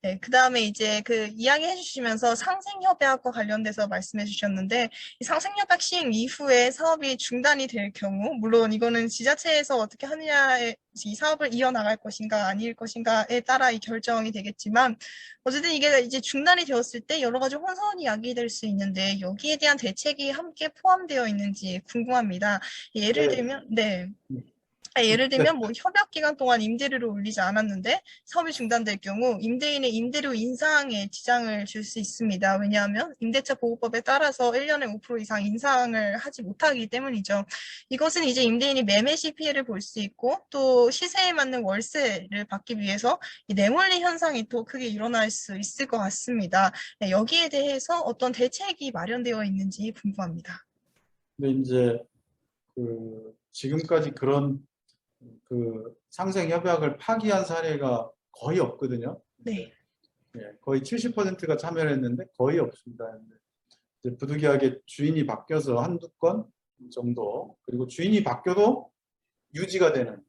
네, 그 다음에 이제 그 이야기 해주시면서 상생협약과 관련돼서 말씀해 주셨는데, 이 상생협약 시행 이후에 사업이 중단이 될 경우, 물론 이거는 지자체에서 어떻게 하느냐에 이 사업을 이어나갈 것인가 아닐 것인가에 따라 이 결정이 되겠지만, 어쨌든 이게 이제 중단이 되었을 때 여러 가지 혼선이 야기될 수 있는데, 여기에 대한 대책이 함께 포함되어 있는지 궁금합니다. 예를 네. 들면, 네. 예를 네. 들면 뭐 협약 기간 동안 임대료를 올리지 않았는데 사업이 중단될 경우 임대인의 임대료 인상에 지장을 줄 수 있습니다. 왜냐하면 임대차 보호법에 따라서 1년에 5% 이상 인상을 하지 못하기 때문이죠. 이것은 이제 임대인이 매매 시 피해를 볼 수 있고 또 시세에 맞는 월세를 받기 위해서 이 내몰리 현상이 또 크게 일어날 수 있을 것 같습니다. 네, 여기에 대해서 어떤 대책이 마련되어 있는지 궁금합니다. 근데 이제 지금까지 그런 상생 협약을 파기한 사례가 거의 없거든요. 네. 거의 70%가 참여를 했는데 거의 없습니다. 이제 부득이하게 주인이 바뀌어서 한두 건 정도, 그리고 주인이 바뀌어도 유지가 되는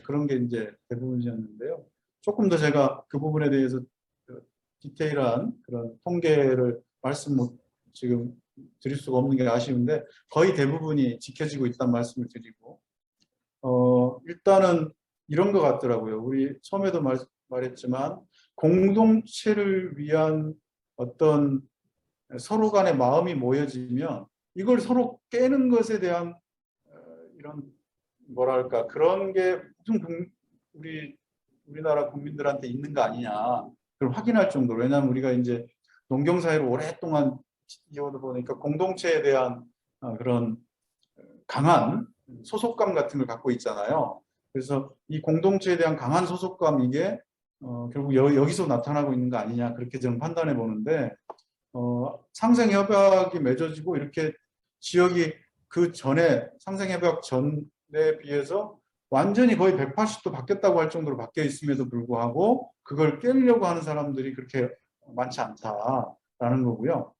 그런 게 이제 대부분이었는데요. 조금 더 제가 그 부분에 대해서 디테일한 그런 통계를 지금 드릴 수가 없는 게 아쉬운데 거의 대부분이 지켜지고 있다는 말씀을 드리고, 일단은 이런 것 같더라고요. 우리 처음에도 말했지만 공동체를 위한 어떤 서로 간의 마음이 모여지면 이걸 서로 깨는 것에 대한 이런 뭐랄까 그런 게 무슨 우리나라 국민들한테 있는 거 아니냐 그걸 확인할 정도로. 왜냐하면 우리가 이제 농경사회를 오랫동안 이어오다 보니까 공동체에 대한 그런 강한 소속감 같은 걸 갖고 있잖아요. 그래서 이 공동체에 대한 강한 소속감, 이게 결국 여기서 나타나고 있는 거 아니냐, 그렇게 저는 판단해 보는데, 상생협약이 맺어지고 이렇게 지역이 그 전에 상생협약 전에 비해서 완전히 거의 180도 바뀌었다고 할 정도로 바뀌어 있음에도 불구하고 그걸 깨려고 하는 사람들이 그렇게 많지 않다라는 거고요.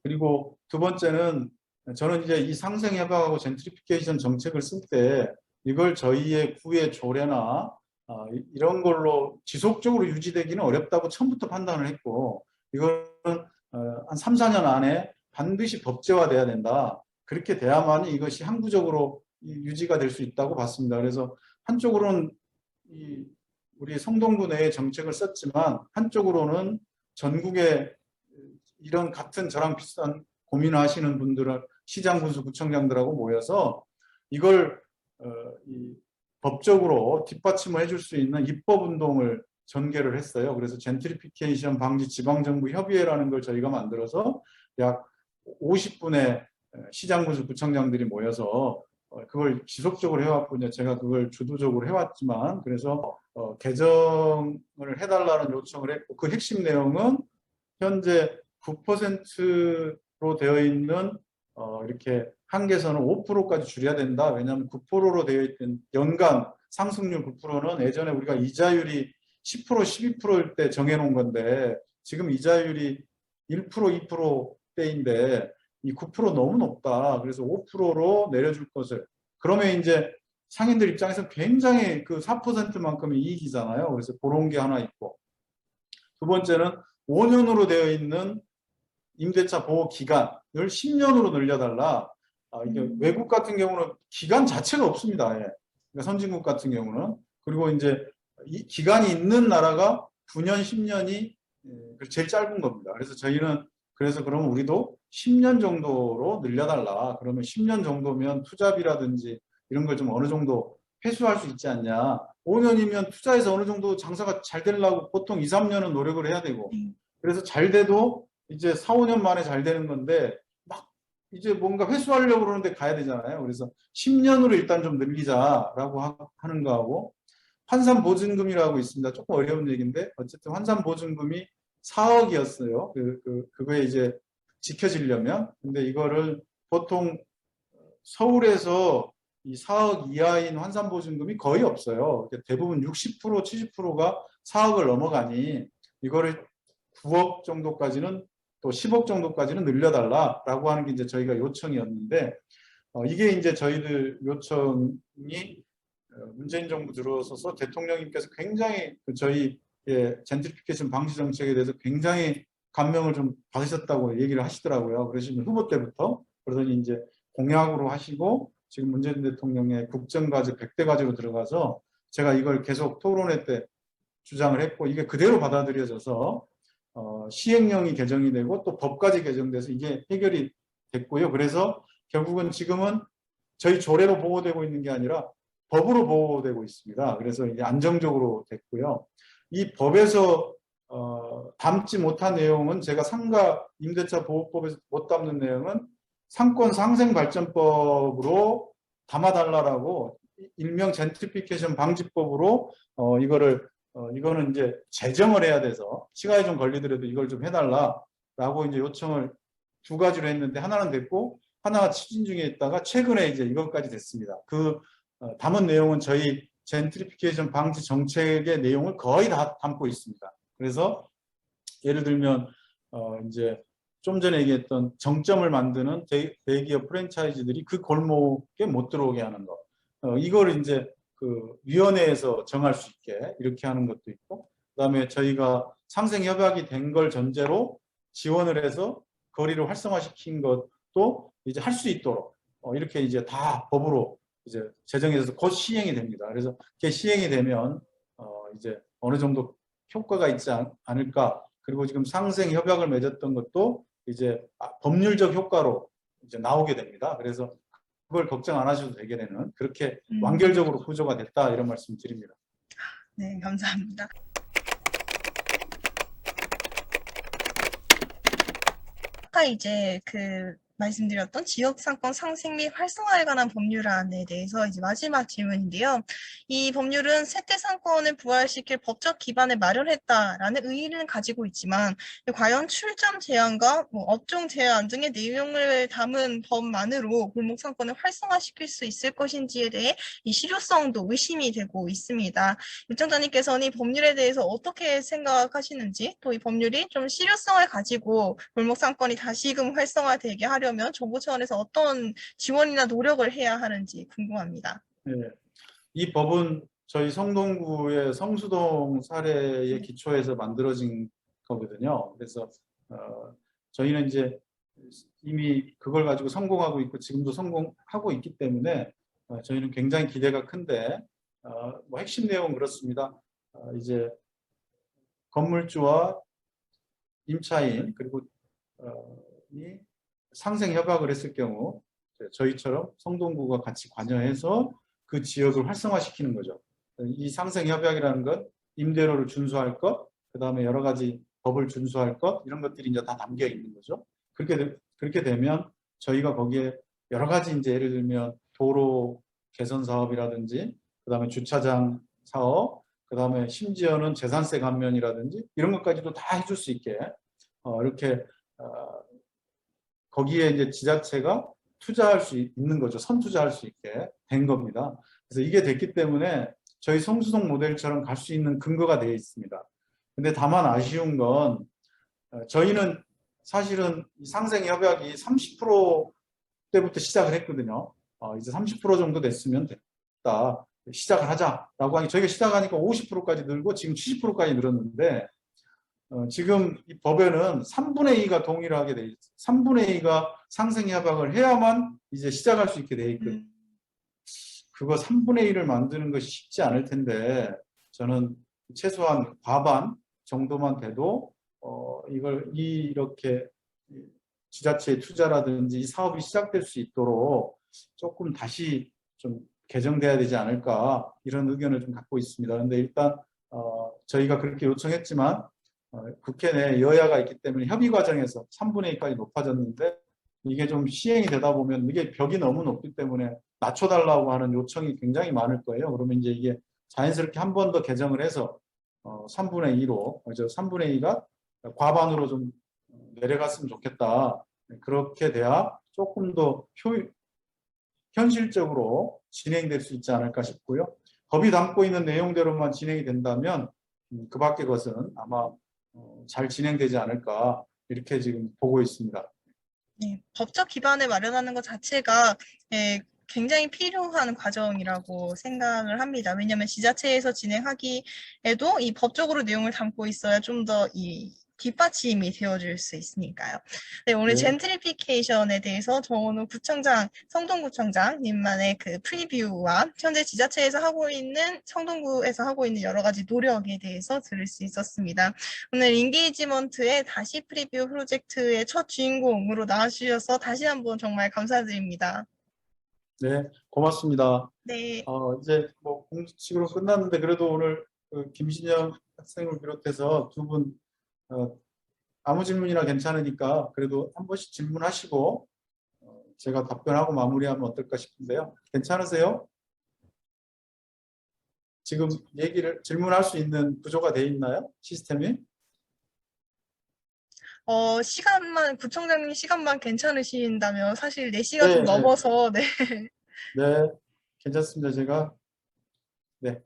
그리고 두 번째는, 저는 이제 이 상생협약하고 젠트리피케이션 정책을 쓸 때 이걸 저희의 구의 조례나 이런 걸로 지속적으로 유지되기는 어렵다고 처음부터 판단을 했고, 이거는 한 3, 4년 안에 반드시 법제화돼야 된다. 그렇게 돼야만 이것이 항구적으로 유지가 될 수 있다고 봤습니다. 그래서 한쪽으로는 우리 성동구 내에 정책을 썼지만 한쪽으로는 전국에 이런 같은 저랑 비슷한 고민을 하시는 분들을 시장, 군수, 구청장들하고 모여서 이걸 법적으로 뒷받침을 해줄 수 있는 입법운동을 전개를 했어요. 그래서 젠트리피케이션 방지 지방정부 협의회라는 걸 저희가 만들어서 약 50분의 시장, 군수, 구청장들이 모여서 그걸 지속적으로 해왔군요. 제가 그걸 주도적으로 해왔지만, 그래서 개정을 해달라는 요청을 했고, 그 핵심 내용은 현재 9%로 되어 있는 이렇게 한계선을 5%까지 줄여야 된다. 왜냐하면 9%로 되어 있던 연간 상승률 9%는 예전에 우리가 이자율이 10%, 12%일 때 정해놓은 건데 지금 이자율이 1%, 2%대인데 이 9% 너무 높다. 그래서 5%로 내려줄 것을. 그러면 이제 상인들 입장에서 굉장히 그 4%만큼의 이익이잖아요. 그래서 그런 게 하나 있고, 두 번째는 5년으로 되어 있는 임대차 보호 기간을 10년으로 늘려달라. 이게 외국 같은 경우는 기간 자체가 없습니다. 예. 그러니까 선진국 같은 경우는. 그리고 이제 이 기간이 있는 나라가 9년, 10년이 제일 짧은 겁니다. 그래서 저희는 그러면 우리도 10년 정도로 늘려달라. 그러면 10년 정도면 투자비라든지 이런 걸 좀 어느 정도 회수할 수 있지 않냐. 5년이면 투자해서 어느 정도 장사가 잘 되려고 보통 2, 3년은 노력을 해야 되고, 그래서 잘 돼도 이제 4, 5년 만에 잘 되는 건데 막 이제 뭔가 회수하려고 그러는데 가야 되잖아요. 그래서 10년으로 일단 좀 늘리자라고 하는 거하고, 환산보증금이라고 있습니다. 조금 어려운 얘기인데 어쨌든 환산보증금이 4억이었어요. 그거에 이제 지켜지려면. 근데 이거를 보통 서울에서 이 4억 이하인 환산보증금이 거의 없어요. 대부분 60%, 70%가 4억을 넘어가니 이거를 9억 정도까지는, 또 10억 정도까지는 늘려달라라고 하는 게 이제 저희가 요청이었는데, 이게 이제 저희들 요청이 문재인 정부 들어서서 대통령님께서 굉장히 저희 젠트리피케이션 방지 정책에 대해서 굉장히 감명을 좀 받으셨다고 얘기를 하시더라고요. 그러시면 후보 때부터. 그러더니 이제 공약으로 하시고 지금 문재인 대통령의 국정과제 100대 과제로 들어가서 제가 이걸 계속 토론회 때 주장을 했고 이게 그대로 받아들여져서 시행령이 개정이 되고 또 법까지 개정돼서 이게 해결이 됐고요. 그래서 결국은 지금은 저희 조례로 보호되고 있는 게 아니라 법으로 보호되고 있습니다. 그래서 이제 안정적으로 됐고요. 이 법에서 담지 못한 내용은 제가 상가 임대차 보호법에서 못 담는 내용은 상권 상생 발전법으로 담아달라고 일명 젠트리피케이션 방지법으로 이거는 이제 제정을 해야 돼서 시간이 좀 걸리더라도 이걸 좀 해달라라고 이제 요청을 두 가지로 했는데 하나는 됐고 하나가 추진 중에 있다가 최근에 이제 이것까지 됐습니다. 담은 내용은 저희 젠트리피케이션 방지 정책의 내용을 거의 다 담고 있습니다. 그래서 예를 들면 이제 좀 전에 얘기했던 정점을 만드는 대기업 프랜차이즈들이 그 골목에 못 들어오게 하는 거. 이걸 이제 그 위원회에서 정할 수 있게 이렇게 하는 것도 있고, 그다음에 저희가 상생 협약이 된 걸 전제로 지원을 해서 거리를 활성화시킨 것도 이제 할 수 있도록 이렇게 이제 다 법으로 이제 제정해서 곧 시행이 됩니다. 그래서 그게 시행이 되면 이제 어느 정도 효과가 있지 않을까. 그리고 지금 상생 협약을 맺었던 것도 이제 법률적 효과로 이제 나오게 됩니다. 그래서 그걸 걱정 안 하셔도 되게 되는 그렇게 완결적으로 구조가 됐다 이런 말씀 드립니다. 네, 감사합니다. 아까 이제 말씀드렸던 지역상권 상생 및 활성화에 관한 법률안에 대해서 이제 마지막 질문인데요. 이 법률은 세대 상권을 부활시킬 법적 기반을 마련했다라는 의의를 가지고 있지만 과연 출점 제한과 업종 제한 등의 내용을 담은 법만으로 골목 상권을 활성화시킬 수 있을 것인지에 대해 이 실효성도 의심이 되고 있습니다. 입장자님께서는 이 법률에 대해서 어떻게 생각하시는지, 또 이 법률이 좀 실효성을 가지고 골목 상권이 다시금 활성화되게 하려면 정부 차원에서 어떤 지원이나 노력을 해야 하는지 궁금합니다. 네. 이 법은 저희 성동구의 성수동 사례에 기초해서 만들어진 거거든요. 그래서 저희는 이제 이미 그걸 가지고 성공하고 있고 지금도 성공하고 있기 때문에 저희는 굉장히 기대가 큰데 뭐 핵심 내용은 그렇습니다. 이제 건물주와 임차인 그리고 이 상생 협약을 했을 경우 저희처럼 성동구가 같이 관여해서 그 지역을 활성화시키는 거죠. 이 상생 협약이라는 것, 임대료를 준수할 것, 그 다음에 여러 가지 법을 준수할 것 이런 것들이 이제 다 담겨 있는 거죠. 그렇게 되면 저희가 거기에 여러 가지 이제 예를 들면 도로 개선 사업이라든지, 그 다음에 주차장 사업, 그 다음에 심지어는 재산세 감면이라든지 이런 것까지도 다 해줄 수 있게 이렇게 거기에 이제 지자체가 투자할 수 있는 거죠. 선투자할 수 있게 된 겁니다. 그래서 이게 됐기 때문에 저희 성수동 모델처럼 갈 수 있는 근거가 되어 있습니다. 근데 다만 아쉬운 건 저희는 사실은 상생 협약이 30% 때부터 시작을 했거든요. 이제 30% 정도 됐으면 됐다. 시작을 하자라고 하니 저희가 시작하니까 50%까지 늘고 지금 70%까지 늘었는데 지금 이 법에는 3분의 2가 동의를 하게 돼 있어요. 3분의 2가 상생 협약을 해야만 이제 시작할 수 있게 돼 있거든요. 그거 3분의 1을 만드는 것이 쉽지 않을 텐데 저는 최소한 과반 정도만 돼도 이렇게 지자체의 투자라든지 이 사업이 시작될 수 있도록 조금 다시 좀 개정돼야 되지 않을까 이런 의견을 좀 갖고 있습니다. 그런데 일단 저희가 그렇게 요청했지만 국회 내 여야가 있기 때문에 협의 과정에서 3분의 2까지 높아졌는데 이게 좀 시행이 되다 보면 이게 벽이 너무 높기 때문에 낮춰달라고 하는 요청이 굉장히 많을 거예요. 그러면 이제 이게 자연스럽게 한 번 더 개정을 해서 3분의 2로, 3분의 2가 과반으로 좀 내려갔으면 좋겠다. 그렇게 돼야 조금 더 현실적으로 진행될 수 있지 않을까 싶고요. 법이 담고 있는 내용대로만 진행이 된다면 그 밖의 것은 아마 잘 진행되지 않을까 이렇게 지금 보고 있습니다. 네, 법적 기반을 마련하는 것 자체가 굉장히 필요한 과정이라고 생각을 합니다. 왜냐하면 지자체에서 진행하기에도 이 법적으로 내용을 담고 있어야 좀 더 이 뒷받침이 되어줄 수 있으니까요. 네, 오늘 네. 젠트리피케이션에 대해서 정원우 구청장, 성동구청장님만의 그 프리뷰와 현재 지자체에서 하고 있는 성동구에서 하고 있는 여러 가지 노력에 대해서 들을 수 있었습니다. 오늘 인게이지먼트의 다시 프리뷰 프로젝트의 첫 주인공으로 나와주셔서 다시 한번 정말 감사드립니다. 네, 고맙습니다. 네. 이제 뭐 공식으로 끝났는데 그래도 오늘 그 김신영 학생을 비롯해서 두 분 아무 질문이나 괜찮으니까 그래도 한 번씩 질문하시고 제가 답변하고 마무리하면 어떨까 싶은데요. 괜찮으세요? 지금 질문할 수 있는 구조가 돼 있나요? 시스템이? 시간만, 구청장님 시간만 괜찮으신다면 사실 4시가 네, 좀 네, 넘어서, 네. 네, 괜찮습니다. 제가 네,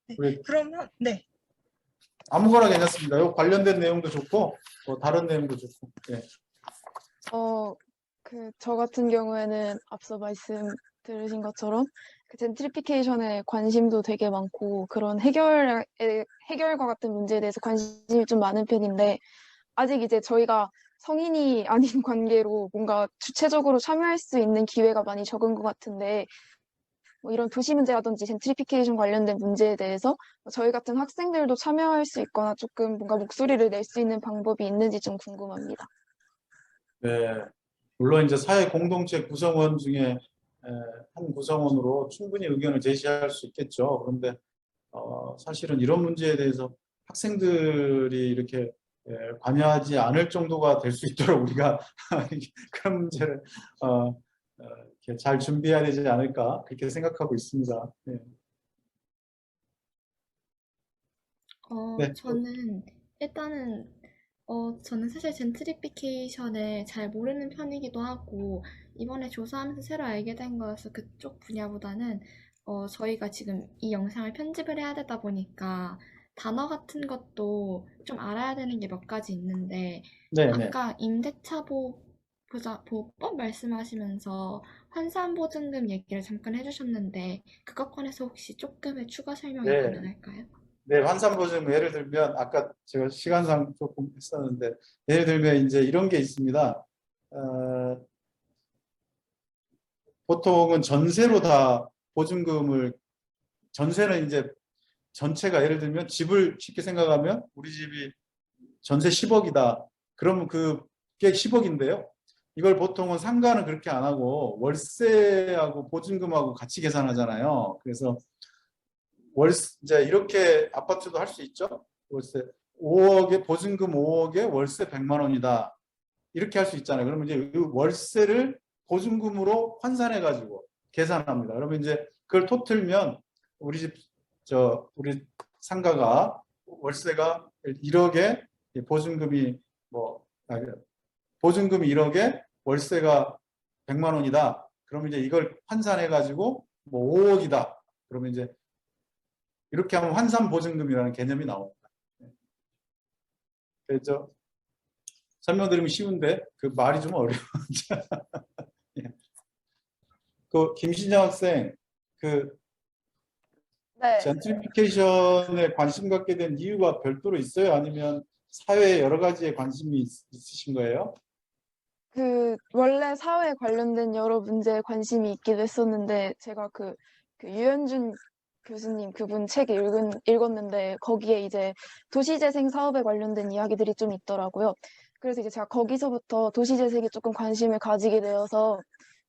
네. 우리 그러면, 네. 아무거나 괜찮습니다. 요 관련된 내용도 좋고 다른 내용도 좋고. 네. 저 같은 경우에는 앞서 말씀 들으신 것처럼 그 젠트리피케이션에 관심도 되게 많고 그런 해결과 같은 문제에 대해서 관심이 좀 많은 편인데 아직 이제 저희가 성인이 아닌 관계로 뭔가 주체적으로 참여할 수 있는 기회가 많이 적은 것 같은데 뭐 이런 도시 문제라든지 젠트리피케이션 관련된 문제에 대해서 저희 같은 학생들도 참여할 수 있거나 조금 뭔가 목소리를 낼 수 있는 방법이 있는지 좀 궁금합니다. 네, 물론 이제 사회 공동체 구성원 중에 한 구성원으로 충분히 의견을 제시할 수 있겠죠. 그런데 사실은 이런 문제에 대해서 학생들이 이렇게 관여하지 않을 정도가 될 수 있도록 우리가 그런 문제를 이렇게 잘 준비해야 되지 않을까 그렇게 생각하고 있습니다. 네. 네. 저는 일단은 저는 사실 젠트리피케이션을 잘 모르는 편이기도 하고 이번에 조사하면서 새로 알게 된 거여서 그쪽 분야보다는 저희가 지금 이 영상을 편집을 해야 되다 보니까 단어 같은 것도 좀 알아야 되는 게 몇 가지 있는데 네, 네. 아까 임대차 보호법 말씀하시면서 환산보증금 얘기를 잠깐 해주셨는데 그것 관해서 혹시 조금의 추가 설명이 네. 가능할까요? 네, 환산보증 예를 들면 아까 제가 시간상 조금 했었는데 예를 들면 이제 이런 게 있습니다. 보통은 전세로 다 보증금을 전세는 이제 전체가 예를 들면 집을 쉽게 생각하면 우리 집이 전세 10억이다. 그러면 그게 10억인데요. 이걸 보통은 상가는 그렇게 안 하고 월세하고 보증금하고 같이 계산하잖아요. 그래서 이제 이렇게 아파트도 할 수 있죠. 월세 5억에 보증금 5억에 월세 100만 원이다. 이렇게 할 수 있잖아요. 그러면 이제 그 월세를 보증금으로 환산해 가지고 계산합니다. 그러면 이제 그걸 토틀면 우리 상가가 월세가 1억에 보증금이 보증금이 1억에 월세가 100만 원이다. 그러면 이제 이걸 환산해 가지고 5억이다. 그러면 이제 이렇게 하면 환산 보증금이라는 개념이 나옵니다. 그래서 설명드리면 쉬운데 그 말이 좀 어려워. 그 김신영 학생 네. 젠트리피케이션에 관심 갖게 된 이유가 별도로 있어요? 아니면 사회에 여러 가지에 관심이 있으신 거예요? 원래 사회에 관련된 여러 문제에 관심이 있기도 했었는데, 제가 유현준 교수님 그분 책 읽었는데, 거기에 이제 도시재생 사업에 관련된 이야기들이 좀 있더라고요. 그래서 이제 제가 거기서부터 도시재생에 조금 관심을 가지게 되어서,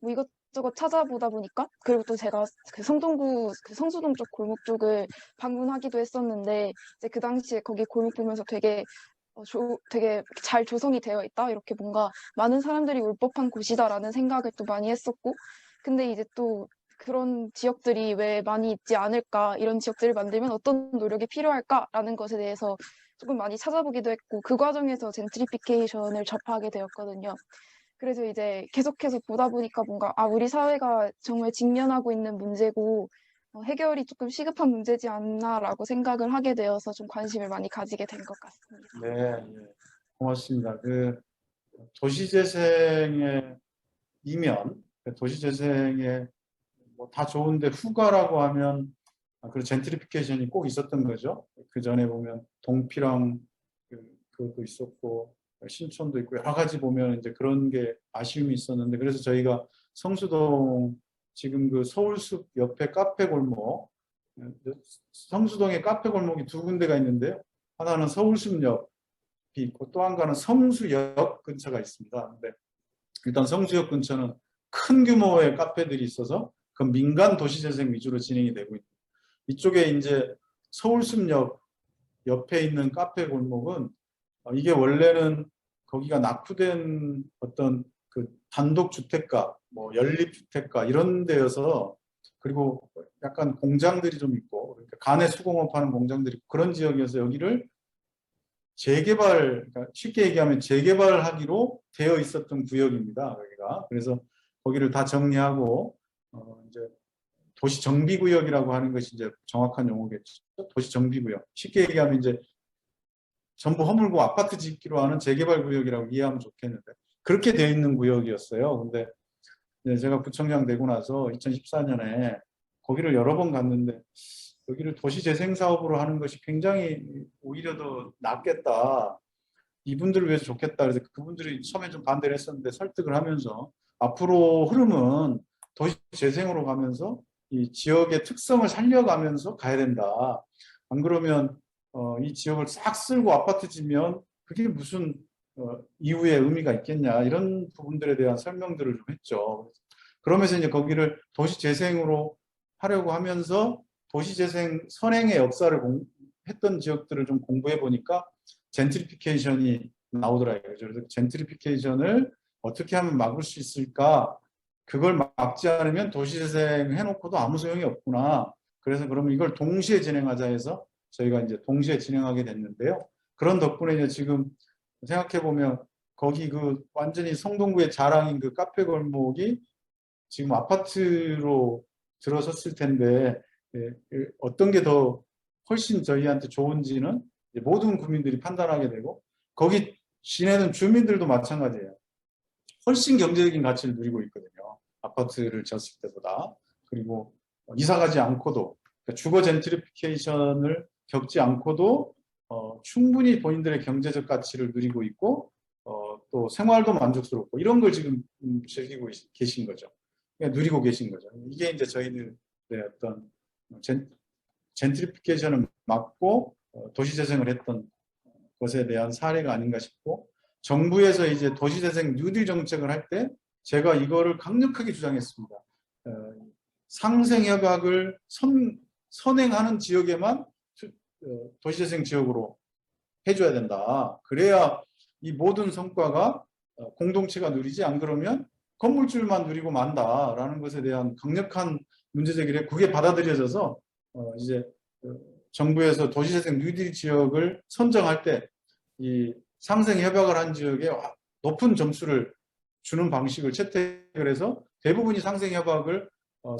뭐 이것저것 찾아보다 보니까, 그리고 또 제가 성동구, 성수동 쪽 골목 쪽을 방문하기도 했었는데, 이제 그 당시에 거기 골목 보면서 되게 잘 조성이 되어 있다. 이렇게 뭔가 많은 사람들이 올 법한 곳이다라는 생각을 또 많이 했었고, 근데 이제 또 그런 지역들이 왜 많이 있지 않을까, 이런 지역들을 만들면 어떤 노력이 필요할까라는 것에 대해서 조금 많이 찾아보기도 했고, 그 과정에서 젠트리피케이션을 접하게 되었거든요. 그래서 이제 계속해서 보다 보니까 뭔가 우리 사회가 정말 직면하고 있는 문제고 해결이 조금 시급한 문제지 않나라고 생각을 하게 되어서 좀 관심을 많이 가지게 된 것 같습니다. 네, 네. 고맙습니다. 도시재생의 이면, 도시재생의 뭐 다 좋은데 후가라고 하면 그 젠트리피케이션이 꼭 있었던 거죠. 그 전에 보면 동피랑 그것도 있었고 신촌도 있고 여러 가지 보면 이제 그런 게 아쉬움이 있었는데 그래서 저희가 성수동 지금 그 서울숲 옆에 카페 골목 성수동에 카페 골목이 두 군데가 있는데요. 하나는 서울숲역이 있고 또 한 가는 성수역 근처가 있습니다. 근데 일단 성수역 근처는 큰 규모의 카페들이 있어서 그 민간 도시재생 위주로 진행이 되고 있고 이쪽에 이제 서울숲역 옆에 있는 카페 골목은 이게 원래는 거기가 낙후된 어떤 그 단독 주택가, 뭐 연립 주택가 이런 데여서 그리고 약간 공장들이 좀 있고 그러니까 간에 수공업 하는 공장들이 있고 그런 지역이어서 여기를 재개발, 그러니까 쉽게 얘기하면 재개발하기로 되어 있었던 구역입니다. 여기가. 그래서 거기를 다 정리하고 이제 도시 정비 구역이라고 하는 것이 이제 정확한 용어겠죠. 도시 정비 구역. 쉽게 얘기하면 이제 전부 허물고 아파트 짓기로 하는 재개발 구역이라고 이해하면 좋겠는데 그렇게 되어 있는 구역이었어요. 근데 제가 구청장 되고 나서 2014년에 거기를 여러 번 갔는데 여기를 도시재생 사업으로 하는 것이 굉장히 오히려 더 낫겠다. 이분들을 위해서 좋겠다. 그래서 그분들이 처음에 좀 반대를 했었는데 설득을 하면서 앞으로 흐름은 도시재생으로 가면서 이 지역의 특성을 살려가면서 가야 된다. 안 그러면 이 지역을 싹 쓸고 아파트 지면 그게 무슨 이후에 의미가 있겠냐 이런 부분들에 대한 설명들을 좀 했죠. 그러면서 이제 거기를 도시재생으로 하려고 하면서 도시재생 선행의 역사를 했던 지역들을 좀 공부해 보니까 젠트리피케이션이 나오더라고요. 그래서 젠트리피케이션을 어떻게 하면 막을 수 있을까? 그걸 막지 않으면 도시재생 해놓고도 아무 소용이 없구나. 그래서 그러면 이걸 동시에 진행하자 해서 저희가 이제 동시에 진행하게 됐는데요. 그런 덕분에 이제 지금 생각해 보면 거기 그 완전히 성동구의 자랑인 그 카페 골목이 지금 아파트로 들어섰을 텐데 어떤 게 더 훨씬 저희한테 좋은지는 모든 국민들이 판단하게 되고 거기 지내는 주민들도 마찬가지예요. 훨씬 경제적인 가치를 누리고 있거든요. 아파트를 지었을 때보다. 그리고 이사 가지 않고도 그러니까 주거 젠트리피케이션을 겪지 않고도 충분히 본인들의 경제적 가치를 누리고 있고 또 생활도 만족스럽고 이런 걸 지금 즐기고 계신 거죠. 그러니까 누리고 계신 거죠. 이게 이제 저희들의 어떤 젠트리피케이션을 막고 도시재생을 했던 것에 대한 사례가 아닌가 싶고 정부에서 이제 도시재생 뉴딜 정책을 할 때 제가 이거를 강력하게 주장했습니다. 상생협약을 선행하는 지역에만 도시재생 지역으로 해줘야 된다. 그래야 이 모든 성과가 공동체가 누리지 안 그러면 건물주만 누리고 만다라는 것에 대한 강력한 문제제기를 그게 받아들여져서 이제 정부에서 도시재생 뉴딜 지역을 선정할 때 이 상생협약을 한 지역에 높은 점수를 주는 방식을 채택을 해서 대부분이 상생협약을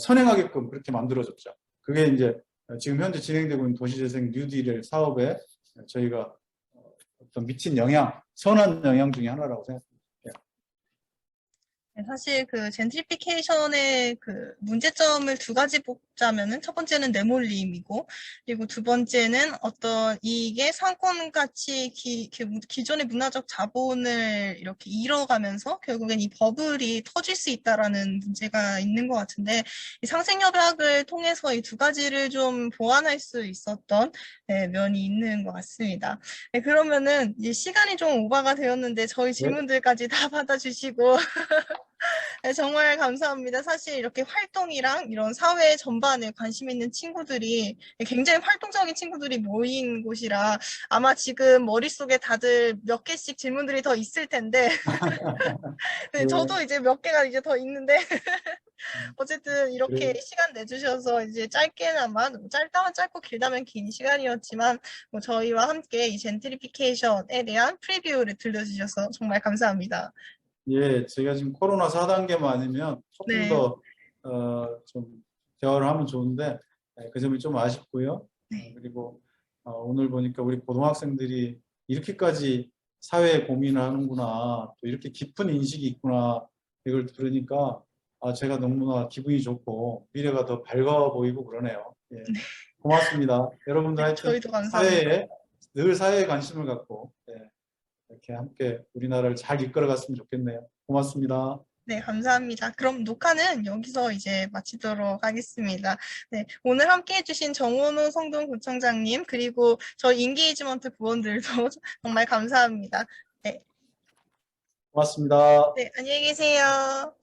선행하게끔 그렇게 만들어졌죠. 그게 이제 지금 현재 진행되고 있는 도시재생 뉴딜 사업에 저희가 어떤 미친 영향, 선한 영향 중에 하나라고 생각합니다. 사실 그 젠트리피케이션의 그 문제점을 두 가지 뽑자면은 첫 번째는 내몰림이고 그리고 두 번째는 어떤 이게 상권 가치 기존의 문화적 자본을 이렇게 잃어가면서 결국엔 이 버블이 터질 수 있다라는 문제가 있는 것 같은데 이 상생협약을 통해서 이 두 가지를 좀 보완할 수 있었던 면이 있는 것 같습니다. 네, 그러면은 이제 시간이 좀 오바가 되었는데 저희 질문들까지 다 받아주시고 네, 정말 감사합니다. 사실 이렇게 활동이랑 이런 사회 전반에 관심 있는 친구들이 굉장히 활동적인 친구들이 모인 곳이라 아마 지금 머릿속에 다들 몇 개씩 질문들이 더 있을 텐데 네, 저도 이제 몇 개가 이제 더 있는데 어쨌든 이렇게 시간 내주셔서 이제 짧게나마 짧다면 짧고 길다면 긴 시간이었지만 뭐 저희와 함께 이 젠트리피케이션에 대한 프리뷰를 들려주셔서 정말 감사합니다. 예, 제가 지금 코로나 4단계만 아니면 조금 네. 더 좀 대화를 하면 좋은데 그 점이 좀 아쉽고요. 네. 그리고 오늘 보니까 우리 고등학생들이 이렇게까지 사회에 고민을 하는구나, 또 이렇게 깊은 인식이 있구나 이걸 들으니까 제가 너무나 기분이 좋고 미래가 더 밝아 보이고 그러네요. 예. 고맙습니다. 여러분도 하여튼 저희도 감사합니다. 늘 사회에 관심을 갖고 이렇게 함께 우리나라를 잘 이끌어갔으면 좋겠네요. 고맙습니다. 네, 감사합니다. 그럼 녹화는 여기서 이제 마치도록 하겠습니다. 네, 오늘 함께 해주신 정원호 성동구청장님, 그리고 저희 인게이지먼트 부원들도 정말 감사합니다. 네, 고맙습니다. 네, 안녕히 계세요.